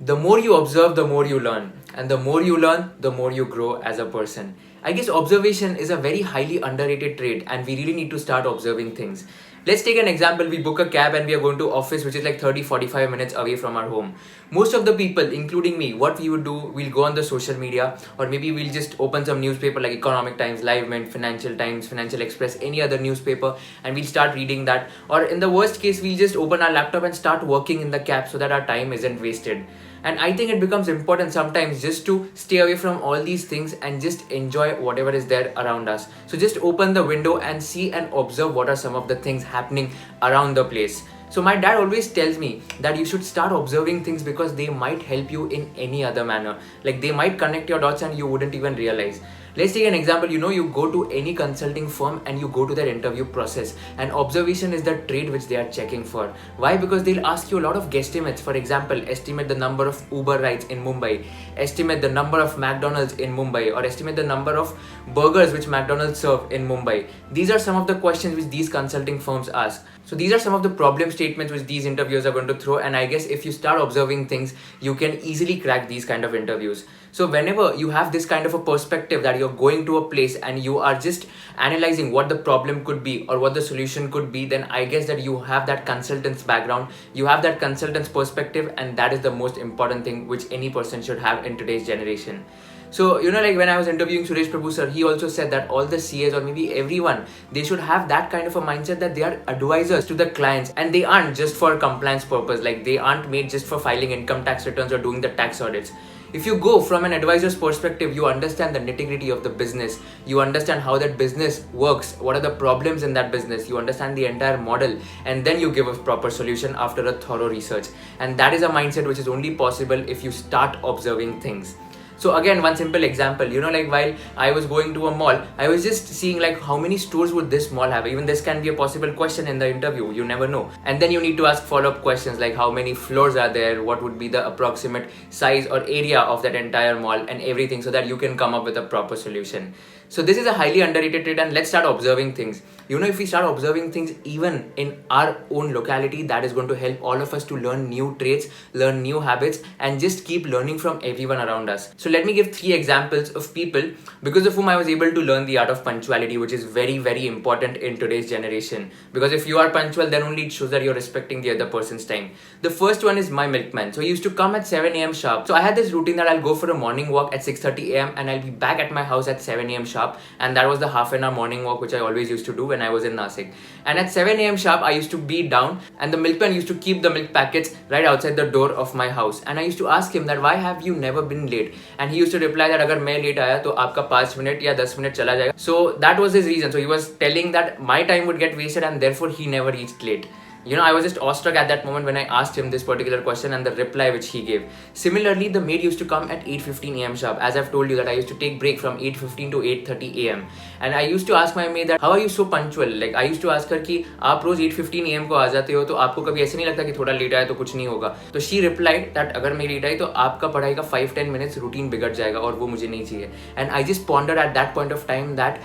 The more you observe, the more you learn. And the more you learn, the more you grow as a person. I guess observation is a very highly underrated trait and we really need to start observing things. Let's take an example. We book a cab and we are going to office which is like 30-45 minutes away from our home. Most of the people, including me, what we would do, we'll go on the social media or maybe we'll just open some newspaper like Economic Times, Live Mint, Financial Times, Financial Express, any other newspaper, and we'll start reading that. Or in the worst case, we'll just open our laptop and start working in the cab so that our time isn't wasted. And I think it becomes important sometimes just to stay away from all these things and just enjoy whatever is there around us. So just open the window and see and observe what are some of the things happening around the place. So my dad always tells me that you should start observing things because they might help you in any other manner. Like they might connect your dots and you wouldn't even realize. Let's take an example. You go to any consulting firm and you go to their interview process, and observation is the trait which they are checking for. Why? Because they'll ask you a lot of guesstimates. For example, estimate the number of Uber rides in Mumbai, estimate the number of McDonald's in Mumbai, or estimate the number of burgers which McDonald's serve in Mumbai. These are some of the questions which these consulting firms ask. So these are some of the problem statements which these interviewers are going to throw, and I guess if you start observing things, you can easily crack these kind of interviews. So whenever you have this kind of a perspective that you're going to a place and you are just analyzing what the problem could be or what the solution could be, then I guess that you have that consultant's background, you have that consultant's perspective, and that is the most important thing which any person should have in today's generation. So, like when I was interviewing Suresh Prabhu sir, he also said that all the CAs or maybe everyone, they should have that kind of a mindset that they are advisors to the clients and they aren't just for compliance purpose. Like they aren't made just for filing income tax returns or doing the tax audits. If you go from an advisor's perspective, you understand the nitty-gritty of the business. You understand how that business works, what are the problems in that business. You understand the entire model, and then you give a proper solution after a thorough research. And that is a mindset which is only possible if you start observing things. So again, one simple example, like while I was going to a mall, I was just seeing like how many stores would this mall have. Even this can be a possible question in the interview, you never know. And then you need to ask follow-up questions like how many floors are there, what would be the approximate size or area of that entire mall and everything, so that you can come up with a proper solution. So this is a highly underrated trait, and let's start observing things. If we start observing things even in our own locality, that is going to help all of us to learn new traits, learn new habits, and just keep learning from everyone around us. So let me give 3 examples of people because of whom I was able to learn the art of punctuality, which is very, very important in today's generation. Because if you are punctual, then only it shows that you're respecting the other person's time. The first one is my milkman. So he used to come at 7 a.m. sharp. So I had this routine that I'll go for a morning walk at 6:30 a.m. and I'll be back at my house at 7 a.m. sharp. And that was the half an hour morning walk which I always used to do when I was in Nasik. And at 7 a.m. sharp, I used to be down and the milkman used to keep the milk packets right outside the door of my house. And I used to ask him that why have you never been late? And he used to reply that अगर मैं late आया तो आपका 5 minute या 10 minute चला जाएगा. So that was his reason. So he was telling that my time would get wasted and therefore he never reached late. I was just awestruck at that moment when I asked him this particular question and the reply which he gave. Similarly, the maid used to come at 8:15 a.m. sharp. As I've told you that I used to take break from 8:15 to 8:30 a.m. And I used to ask my maid that how are you so punctual? Like I used to ask her कि आप रोज 8:15 a.m. को आ जाते हो तो आपको कभी ऐसे नहीं लगता कि थोड़ा लेट आए तो कुछ नहीं होगा. तो she replied that अगर मैं लेट आई तो आपका पढ़ाई का 5-10 minutes routine बिगड़ जाएगा और वो मुझे नहीं चाहिए. And I just pondered at that point of time that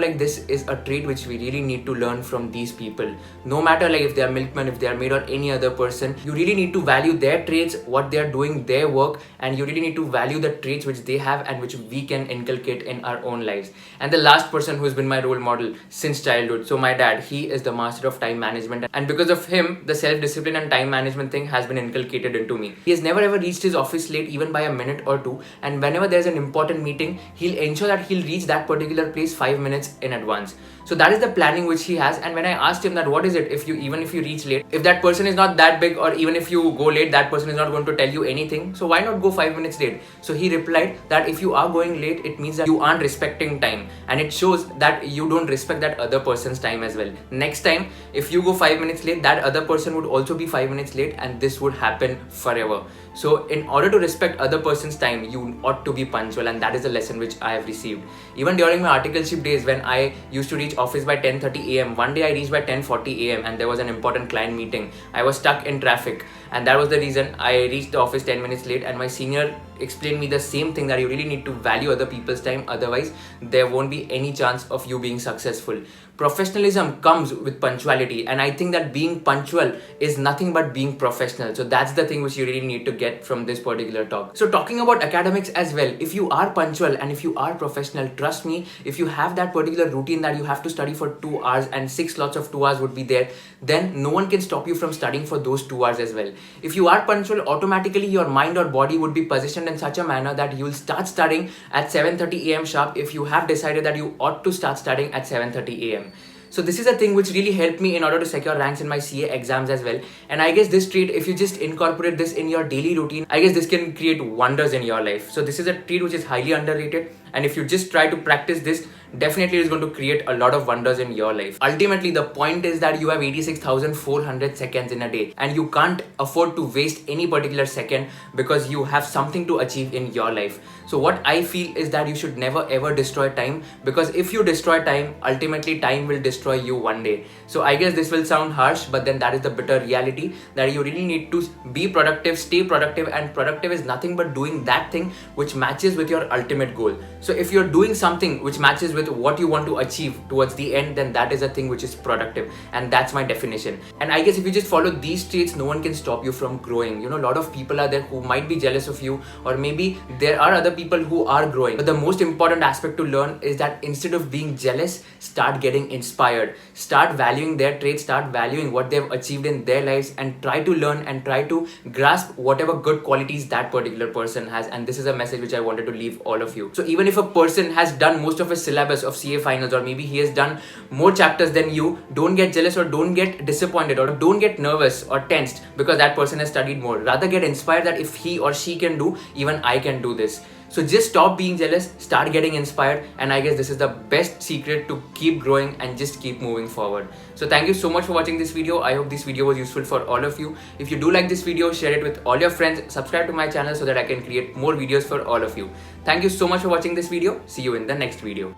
like this is a trait which we really need to learn from these people. No matter like if they are milkmen, if they are maid or any other person, you really need to value their traits, what they are doing, their work, and you really need to value the traits which they have and which we can inculcate in our own lives. And the last person who has been my role model since childhood, so my dad, he is the master of time management, and because of him, the self-discipline and time management thing has been inculcated into me. He has never ever reached his office late even by a minute or two, and whenever there's an important meeting, he'll ensure that he'll reach that particular place 5 minutes in advance. So that is the planning which he has. And when I asked him that what is it if you reach late, if that person is not that big, or even if you go late, that person is not going to tell you anything, so why not go 5 minutes late? So he replied that if you are going late, it means that you aren't respecting time, and it shows that you don't respect that other person's time as well. Next time if you go 5 minutes late, that other person would also be 5 minutes late, and this would happen forever. So in order to respect other person's time, you ought to be punctual, and that is the lesson which I have received. Even during my articleship days when I used to reach office by 10:30 a.m. One day I reached by 10:40 a.m. and there was an important client meeting. I was stuck in traffic and that was the reason I reached the office 10 minutes late, and my senior explained me the same thing, that you really need to value other people's time, otherwise there won't be any chance of you being successful. Professionalism comes with punctuality, and I think that being punctual is nothing but being professional. So that's the thing which you really need to get from this particular talk. So talking about academics as well, if you are punctual and if you are professional, trust me, if you have that particular routine that you have to study for 2 hours and 6 slots of 2 hours would be there, then no one can stop you from studying for those 2 hours as well. If you are punctual, automatically your mind or body would be positioned in such a manner that you will start studying at 7:30 a.m. sharp if you have decided that you ought to start studying at 7:30 a.m. So this is a thing which really helped me in order to secure ranks in my CA exams as well. And I guess this trait, if you just incorporate this in your daily routine, I guess this can create wonders in your life. So this is a trait which is highly underrated. And if you just try to practice this, definitely it's going to create a lot of wonders in your life. Ultimately, the point is that you have 86,400 seconds in a day, and you can't afford to waste any particular second because you have something to achieve in your life. So what I feel is that you should never ever destroy time, because if you destroy time, ultimately time will destroy you one day. So I guess this will sound harsh, but then that is the bitter reality, that you really need to be productive, stay productive, and productive is nothing but doing that thing which matches with your ultimate goal. So if you're doing something which matches with what you want to achieve towards the end, then that is a thing which is productive, and that's my definition. And I guess if you just follow these traits, no one can stop you from growing. You know, a lot of people are there who might be jealous of you, or maybe there are other people who are growing. But the most important aspect to learn is that instead of being jealous, start getting inspired. Start valuing their traits, start valuing what they've achieved in their lives, and try to learn and try to grasp whatever good qualities that particular person has. And this is a message which I wanted to leave all of you. So even if a person has done most of his syllabus of CA finals, or maybe he has done more chapters than you, don't get jealous or don't get disappointed or don't get nervous or tensed because that person has studied more. Rather get inspired that if he or she can do, even I can do this. So just stop being jealous, start getting inspired, and I guess this is the best secret to keep growing and just keep moving forward. So thank you so much for watching this video. I hope this video was useful for all of you. If you do like this video, share it with all your friends, subscribe to my channel so that I can create more videos for all of you. Thank you so much for watching this video. See you in the next video.